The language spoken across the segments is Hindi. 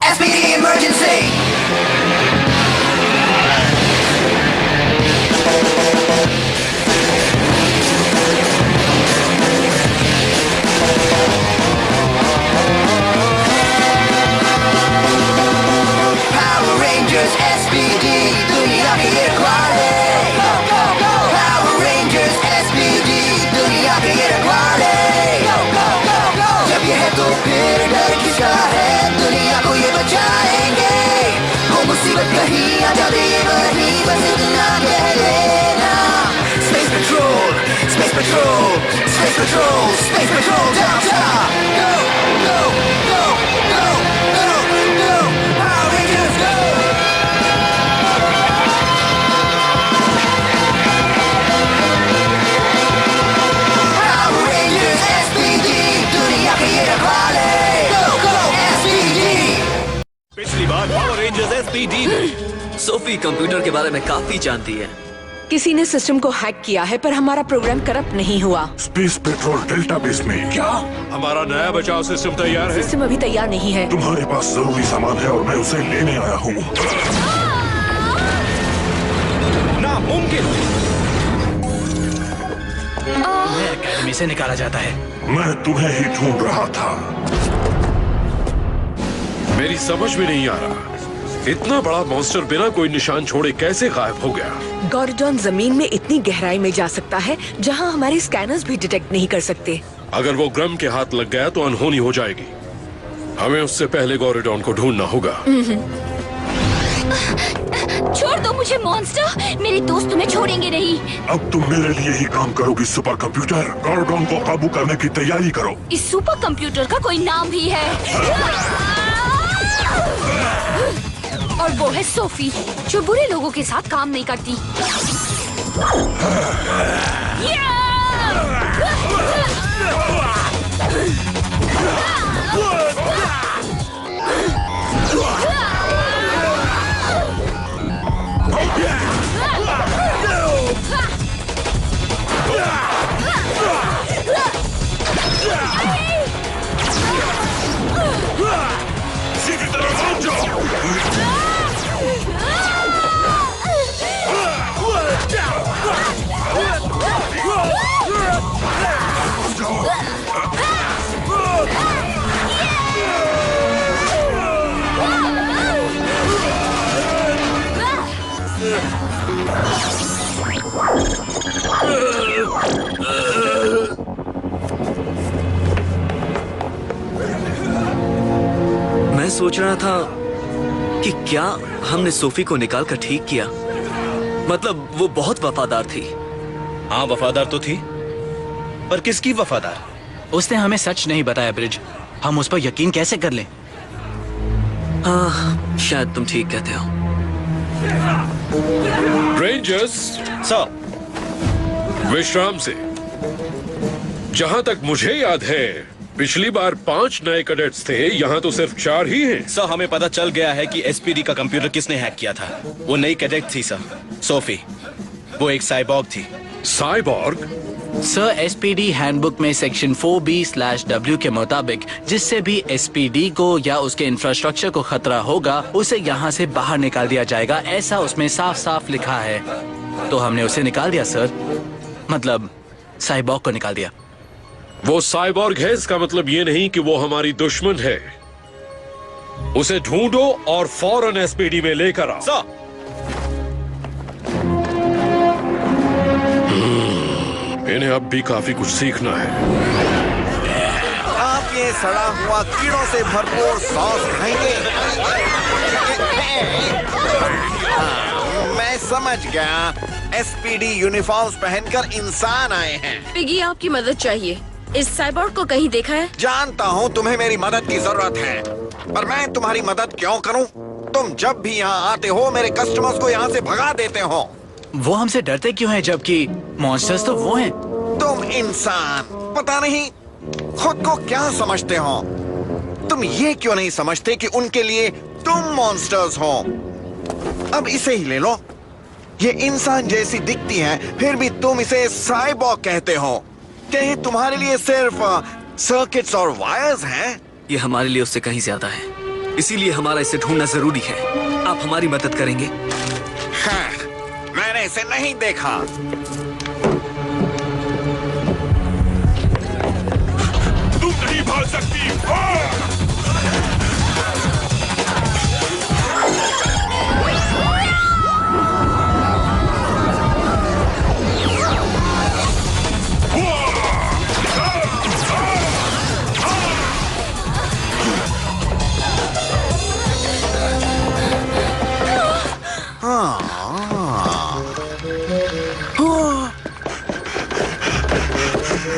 SPD emergency. Power Rangers SPD दुनिया की ये रखवाले. Go go go. Power Rangers SPD दुनिया की ये रखवाले. Go go go go. जब ये है तो फिर डर किसका है? दुनिया को ये बचाएंगे. वो मुसीबत कहीं आ जाए ये वही बस इतना कह लेना. Space Patrol, Space Patrol, Space Patrol, Space Patrol, down top. Go go go go go go. Power Rangers go. Power Rangers SPD दुनिया के ये रखवाले. Go go SPD. पिछली बार पावर रेंजर्स एसपीडी ने सोफी कंप्यूटर के बारे में काफी जानती है। किसी ने सिस्टम को हैक किया है पर हमारा प्रोग्राम करप्ट नहीं हुआ। स्पेस पेट्रोल डेल्टाबेस में क्या? हमारा नया बचाव सिस्टम तैयार है। सिस्टम अभी तैयार नहीं है। तुम्हारे पास जरूरी सामान है और मैं उसे लेने आया हूँ। नामुमकिन। मैं एकेडमी से निकाला जाता है। मैं तुम्हें ही ढूंढ रहा था। मेरी समझ में नहीं आ रहा, इतना बड़ा मॉन्स्टर बिना कोई निशान छोड़े कैसे गायब हो गया? गॉर्डन जमीन में इतनी गहराई में जा सकता है जहां हमारे स्कैनर्स भी डिटेक्ट नहीं कर सकते। अगर वो ग्रम के हाथ लग गया तो अनहोनी हो जाएगी। हमें उससे पहले गॉरिडॉन को ढूंढना होगा। छोड़ दो मुझे मॉन्स्टर, मेरे दोस्त तुम्हें छोड़ेंगे नहीं। अब तुम मेरे लिए ही काम करोगी सुपर कंप्यूटर। गॉर्डन को काबू करने की तैयारी करो। इस सुपर कंप्यूटर का कोई नाम भी है और वो है सोफी, जो बुरे लोगों के साथ काम नहीं करती। सीधी तरफ भाग जाओ। मैं सोच रहा था कि क्या हमने सोफी को निकाल कर ठीक किया। मतलब वो बहुत वफादार थी। हाँ वफादार तो थी, पर किसकी वफादार? उसने हमें सच नहीं बताया ब्रिज, हम उस पर यकीन कैसे कर लें? हाँ शायद तुम ठीक कहते हो। रेंजर्स सर, विश्राम से। जहां तक मुझे याद है पिछली बार 5 नए कैडेट्स थे, यहाँ तो सिर्फ 4 ही हैं। सर हमें पता चल गया है कि एसपीडी का कंप्यूटर किसने हैक किया था। वो नई कैडेट थी सर, सोफी। वो एक साइबॉर्ग थी। साइबॉर्ग? सर एसपीडी हैंडबुक में सेक्शन 4B/W के मुताबिक जिससे भी एसपीडी को या उसके इंफ्रास्ट्रक्चर को खतरा होगा उसे यहाँ से बाहर निकाल दिया जाएगा, ऐसा उसमें साफ साफ लिखा है। तो हमने उसे निकाल दिया सर, मतलब साइबॉर्ग को निकाल दिया। वो साइबॉर्ग है इसका मतलब ये नहीं कि वो हमारी दुश्मन है। उसे ढूंढो और फौरन एसपीडी में लेकर आओ। सर इन्हें अब भी काफी कुछ सीखना है। आप ये सड़ा हुआ कीड़ों से भरपूर सॉस खाएंगे? मैं समझ गया, एसपीडी यूनिफॉर्म्स पहनकर इंसान आए हैं। पिगी आपकी मदद चाहिए। इस साइबॉर्ग को कहीं देखा है? जानता हूँ तुम्हें मेरी मदद की जरूरत है, पर मैं तुम्हारी मदद क्यों करूँ? तुम जब भी यहाँ आते हो मेरे कस्टमर्स को यहाँ से भगा देते हो। वो हमसे डरते क्यों हैं जबकि मॉन्स्टर्स तो वो हैं? तुम इंसान पता नहीं खुद को क्या समझते हो। तुम ये क्यों नहीं समझते कि उनके लिए तुम मॉन्स्टर्स हो। अब इसे ही ले लो, ये इंसान जैसी दिखती है फिर भी तुम इसे साइबॉर्ग कहते हो। क्या ये तुम्हारे लिए सिर्फ सर्किट्स और वायर्स हैं? ये हमारे लिए उससे कहीं ज्यादा है। इसीलिए हमारा इसे ढूंढना जरूरी है। आप हमारी मदद करेंगे? हाँ, मैंने इसे नहीं देखा। तुम नहीं भाग सकती।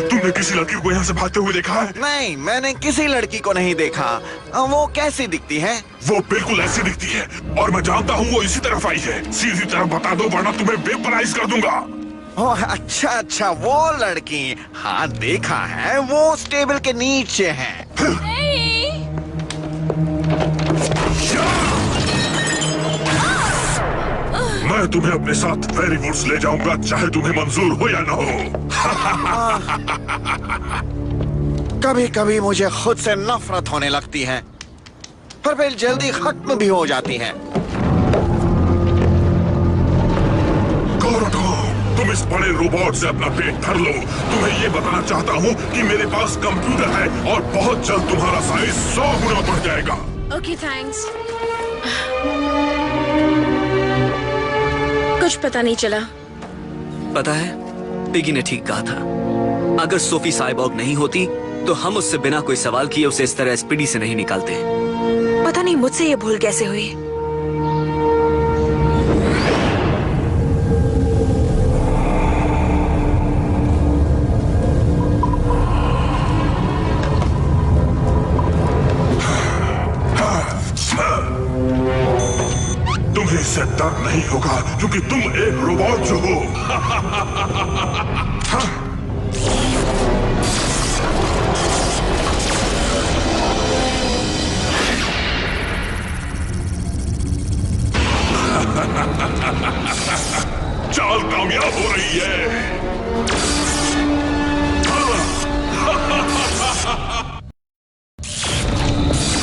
तुमने किसी लड़की को यहाँ से भागते हुए देखा है? नहीं, मैंने किसी लड़की को नहीं देखा। वो कैसी दिखती है? वो बिल्कुल ऐसी दिखती है और मैं जानता हूँ वो इसी तरफ आई है। सीधी तरफ बता दो वरना तुम्हें वेपराइज कर दूंगा। ओह, अच्छा अच्छा, वो लड़की। हाँ, देखा है। वो स्टेबल के नीचे है। मैं तुम्हें अपने साथ वेरीवुड्स ले जाऊंगा, चाहे तुम्हें मंजूर हो या न हो। कभी कभी मुझे खुद से नफरत होने लगती है, पर फिर जल्दी खत्म भी हो जाती है। गौरव, तुम इस बड़े रोबोट से अपना पेट भर लो। तुम्हें ये बताना चाहता हूँ कि मेरे पास कंप्यूटर है और बहुत जल्द तुम्हारा साइज 100 गुना बढ़ जाएगा। Okay, thanks. कुछ पता नहीं चला। पता है, पिगी ने ठीक कहा था। अगर सोफी साइबॉर्ग नहीं होती तो हम उससे बिना कोई सवाल किए उसे इस तरह एसपीडी से नहीं निकालते। पता नहीं मुझसे ये भूल कैसे हुई। तुम्हें इससे डर नहीं होगा क्योंकि तुम एक रोबोट जो हो। चाल कामयाब हो रही है।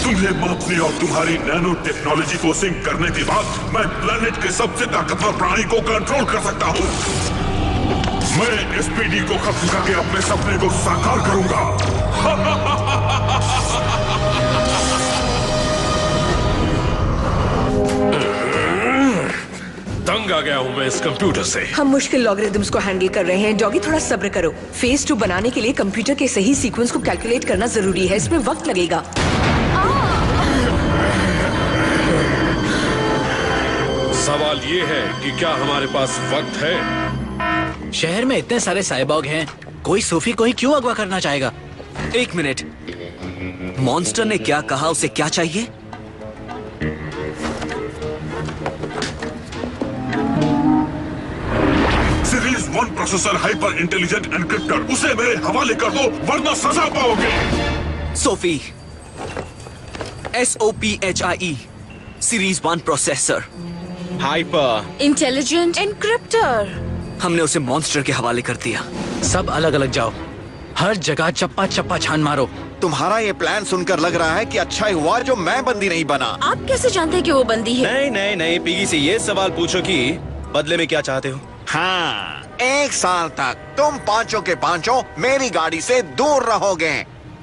तुम्हें मापने और तुम्हारी नैनो टेक्नोलॉजी को सिंक करने के बाद मैं प्लेनेट के सबसे ताकतवर प्राणी को कंट्रोल कर सकता हूँ। मैं एसपीडी को खत्म करके अपने सपने को साकार करूंगा। तंग आ गया हूँ मैं इस कंप्यूटर से। हम मुश्किल लॉगरिथम्स को हैंडल कर रहे हैं। डॉगी, थोड़ा सब्र करो। फेज 2 बनाने के लिए कंप्यूटर के सही सीक्वेंस को कैलकुलेट करना जरूरी है। इसमें वक्त लगेगा। सवाल ये है कि क्या हमारे पास वक्त है? शहर में इतने सारे साइबॉर्ग हैं, कोई सोफी को ही क्यों अगवा करना चाहेगा? एक मिनट, मॉन्स्टर ने क्या कहा? उसे क्या चाहिए? Series 1 processor hyper intelligent encryptor, उसे मेरे हवाले कर दो वरना सजा पाओगे। Sophie, SOPHIE, series 1 processor, hyper intelligent encryptor. हमने उसे मॉन्स्टर के हवाले कर दिया। सब अलग अलग जाओ, हर जगह चप्पा चप्पा छान मारो। तुम्हारा ये प्लान सुनकर लग रहा है कि अच्छा ही हुआ जो मैं बंदी नहीं बना। आप कैसे जानते हैं कि वो बंदी है? नहीं नहीं नहीं, पिगी से ये सवाल पूछो कि बदले में क्या चाहते हो। हाँ, 1 साल तक तुम पांचों के पांचों मेरी गाड़ी से दूर रहोगे।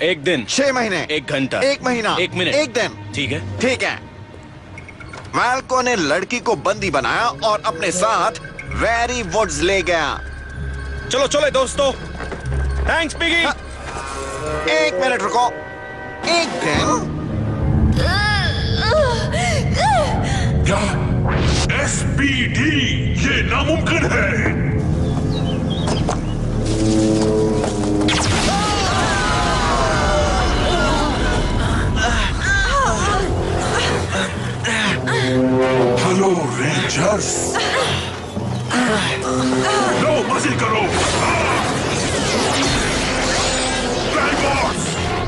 1 दिन, 6 महीने, 1 घंटा, 1 महीना, 1 मिनट, 1 दिन। ठीक है। ठीक है। मैल्को ने लड़की को बंदी बनाया और अपने साथ वेरी वुड्स ले गया। चलो चलो दोस्तों, थैंक्स पिगी। 1 मिनट रुको। 1 दिन? क्या एसपीडी? ये नामुमकिन है। Hello rangers. लो, मजे करो।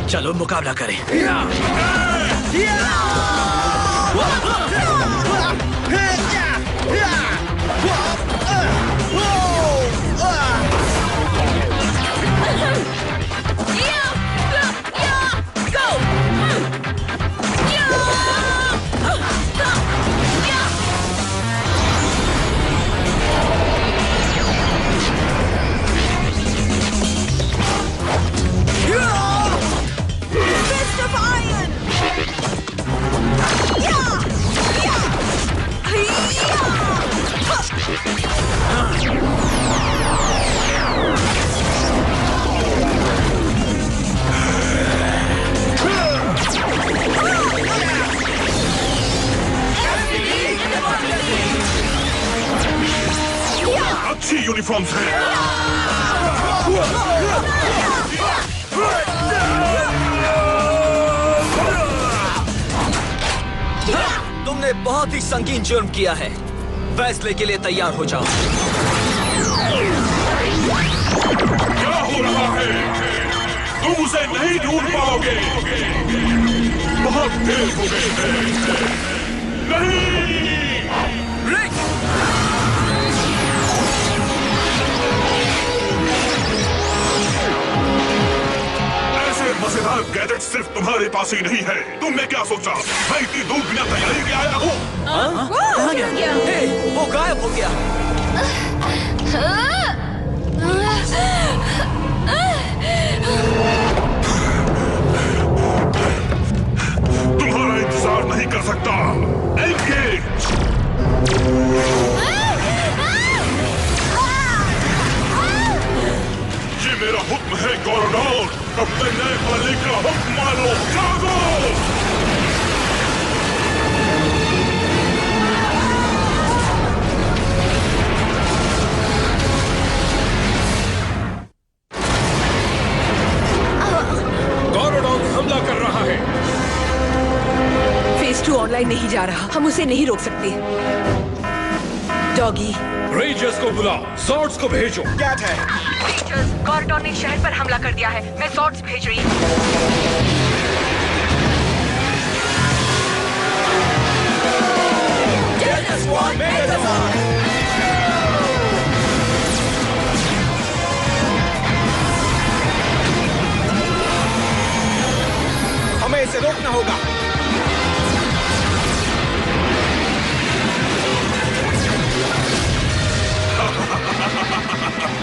चलो मुकाबला करें। Go! यूनिफॉर्म्स हैं। तुमने बहुत ही संगीन जुर्म किया है, फैसले के लिए तैयार हो जाओ। क्या हो रहा है? तुम उसे नहीं ढूंढ पाओगे। बहुत देर हो गई है। नहीं! रिक! ऐसे मजेदार गैजेट सिर्फ तुम्हारे पास ही नहीं है। तुमने क्या सोचा मैं इतनी दूर बिना तैयारी के आया हूँ? कहाँ गया? हे, वो गायब हो गया। तुम्हारा इंतजार नहीं कर सकता। एंगेज! ये मेरा हुक्म है गॉर्डन। अपने नए मालिक का हुक्म मानो। जागो! गॉरोडॉन हमला कर रहा है। फेज 2 ऑनलाइन नहीं जा रहा, हम उसे नहीं रोक सकते। डॉगी, रेंजर्स को बुलाओ, सॉर्ड्स को भेजो। क्या है? रेंजर्स, गॉर्डन ने शहर पर हमला कर दिया है। मैं सॉर्ड्स भेज रही हूँ। हमें इसे रोकना होगा।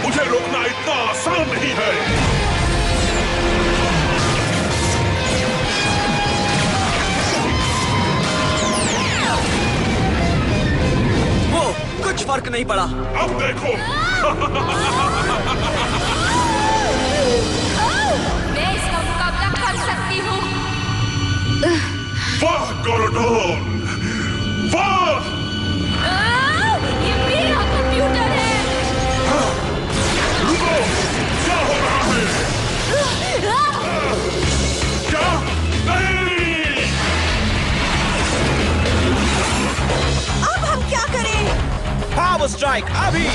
मुझे रोकना इतना आसान नहीं है। वो कुछ फर्क नहीं पड़ा। अब देखो। मैं इसका मुकाबला कर सकती हूँ। वाह गॉर्डन, वाह! ये मेरा कंप्यूटर है। रुको! क्या हो रहा है? क्या? नहीं! अब हम क्या करें? पावर स्ट्राइक अभी!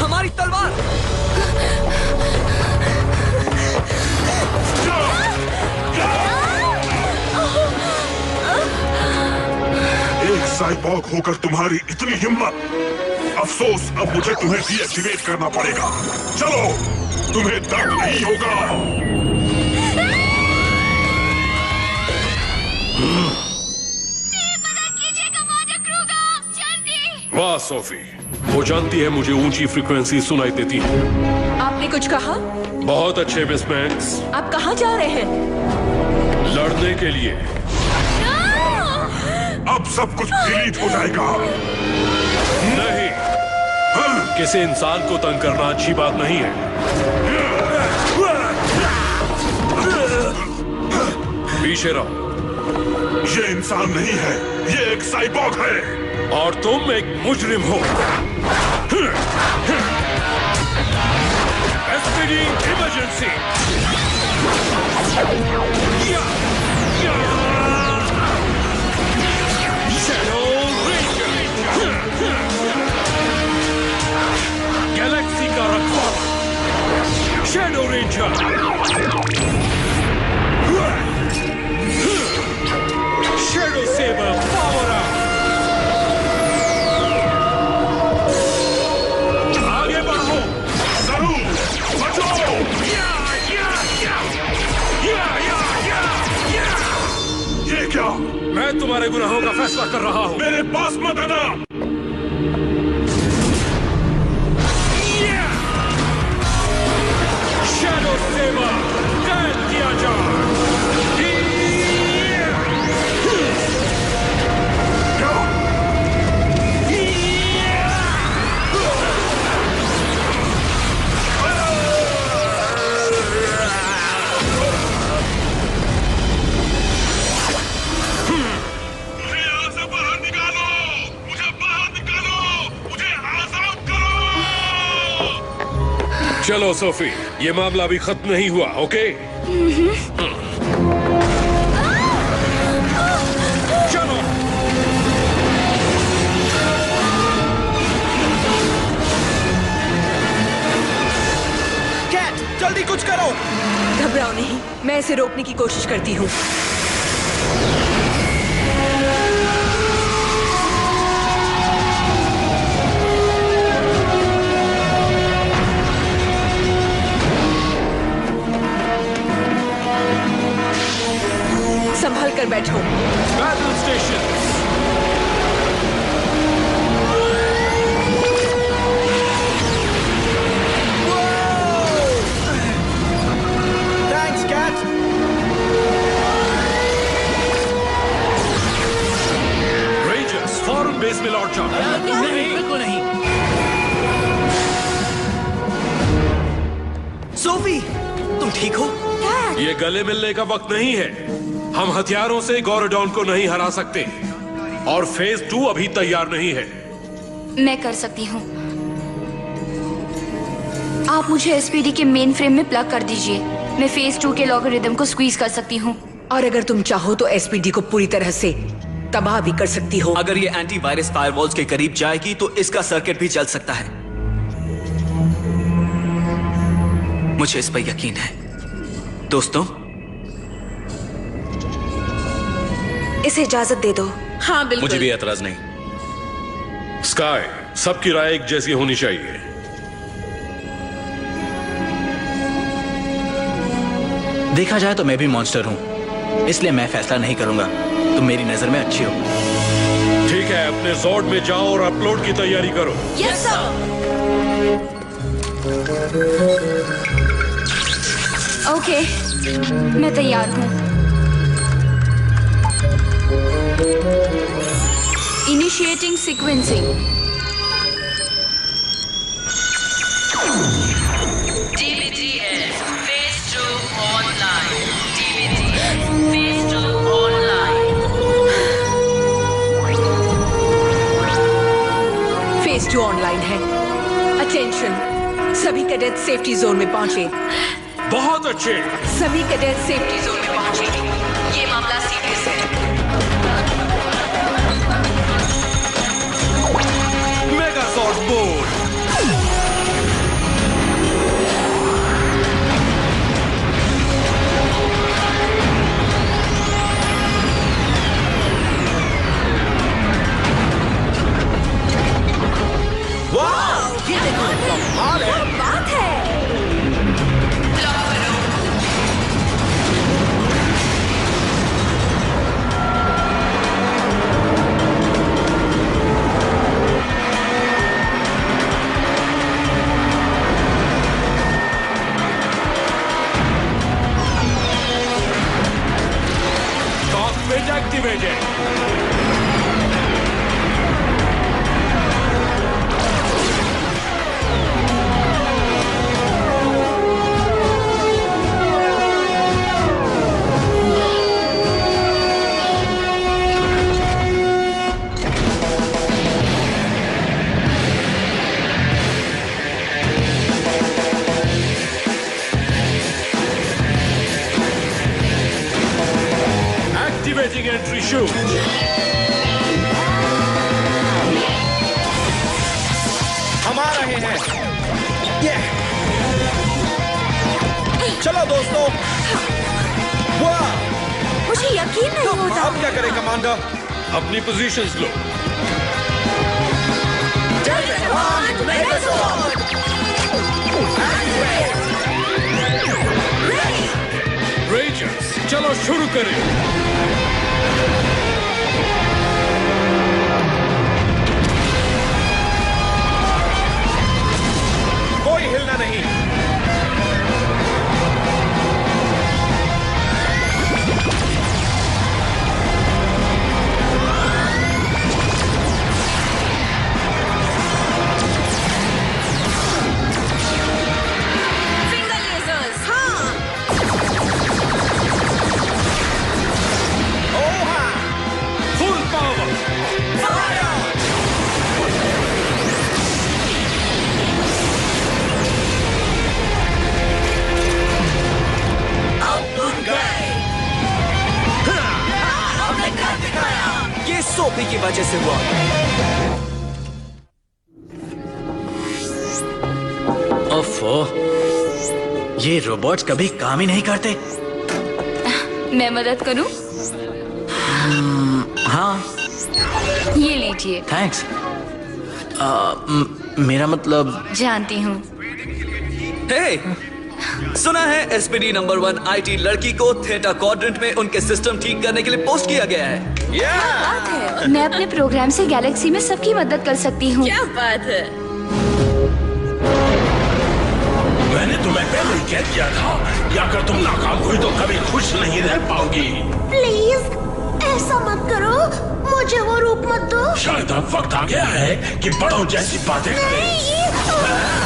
हमारी तलवार! एक साइबॉर्ग होकर तुम्हारी इतनी हिम्मत। अफसोस, अब मुझे तुम्हें डीएक्टिवेट करना पड़ेगा। चलो, तुम्हें दर्द नहीं होगा। वाह सोफी, वो जानती है मुझे ऊंची फ्रीक्वेंसी सुनाई देती है। आपने कुछ कहा? बहुत अच्छे मिस मैक्स, आप कहाँ जा रहे हैं? लड़ने के लिए। अब सब कुछ डिलीट हो जाएगा। नहीं, किसी इंसान को तंग करना अच्छी बात नहीं है। पीछे रहो। ये इंसान नहीं है, ये एक साइबॉर्ग है। और तुम एक मुजरिम हो। SPD emergency. Shadow ranger. Galaxy का रखवाला shadow ranger. Shadow sabre power up. आगे बढ़ो। जरूर, बचो! ये क्या? मैं तुम्हारे गुनाहों का फैसला कर रहा हूँ। मेरे पास मत आना। शैडो सेवर कैद किया जाए। क्या? चलो सोफी, ये मामला अभी खत्म नहीं हुआ, ओके? चलो। कैट, जल्दी कुछ करो। घबराओ नहीं, मैं इसे रोकने की कोशिश करती हूँ। संभल कर बैठो। Battle station. Thanks Kat. Rangers फौरन बेस में लौट जाओ। नहीं, बिल्कुल नहीं। सोफी, तुम ठीक हो? ये गले मिलने का वक्त नहीं है। हम हथियारों से गॉरडॉन को नहीं हरा सकते और फेज 2 अभी तैयार नहीं है। मैं कर सकती हूँ। आप मुझे एसपीडी के मेन फ्रेम में प्लग कर दीजिए। मैं फेज 2 के लॉगरिदम को स्क्वीज कर सकती हूँ। और अगर तुम चाहो तो एसपीडी को पूरी तरह से तबाह भी कर सकती हो। अगर ये एंटीवायरस फायरवॉल्स के करीब जाएगी तो इसका सर्किट भी चल सकता है। मुझे इस पर यकीन है। दोस्तों, इसे इजाजत दे दो। हाँ बिल्कुल। मुझे भी एतराज नहीं। स्काई, सबकी राय एक जैसी होनी चाहिए। देखा जाए तो मैं भी मॉन्स्टर हूँ, इसलिए मैं फैसला नहीं करूंगा। तुम मेरी नजर में अच्छी हो। ठीक है, अपने जॉर्ड में जाओ और अपलोड की तैयारी करो। Yes sir. ओके, मैं तैयार हूँ। Initiating sequencing. DBTS Phase 2 online. DBTS Phase 2 online. Phase 2 online है। अटेंशन, सभी कैडेट सेफ्टी जोन में पहुंचे। बहुत अच्छे। सभी कैडेट सेफ्टी जोन में पहुंचे। ये मामला सीरियस है। मेगाजॉर्ड मोड। बात है। Cockpit activated. Activating entry chute. हम आ रहे हैं। चलो दोस्तों। वाह, मुझे यकीन नहीं होता। अब क्या करें कमांडर? अपनी पोजीशंस लो। रेंजर्स, चलो शुरू करें। कोई हिलना नहीं। Finger lasers. हाँ। वजह से हुआ। ओफो, ये रोबोट्स कभी काम ही नहीं करते। मैं मदद करूं? हाँ, ये लीजिए। थैंक्स। मेरा मतलब जानती हूँ। हे, सुना है एसपीडी नंबर 1 आईटी लड़की को थीटा क्वाड्रेंट में उनके सिस्टम ठीक करने के लिए पोस्ट किया गया है। बात है। मैं अपने प्रोग्राम से गैलेक्सी में सबकी मदद कर सकती हूँ। क्या बात है? मैंने तुम्हें पहले ही कह दिया था कि अगर तुम नाकाम हुई तो कभी खुश नहीं रह पाओगी। प्लीज ऐसा मत करो, मुझे वो रूप मत दो। शायद अब वक्त आ गया है कि बड़ों जैसी बातें करें।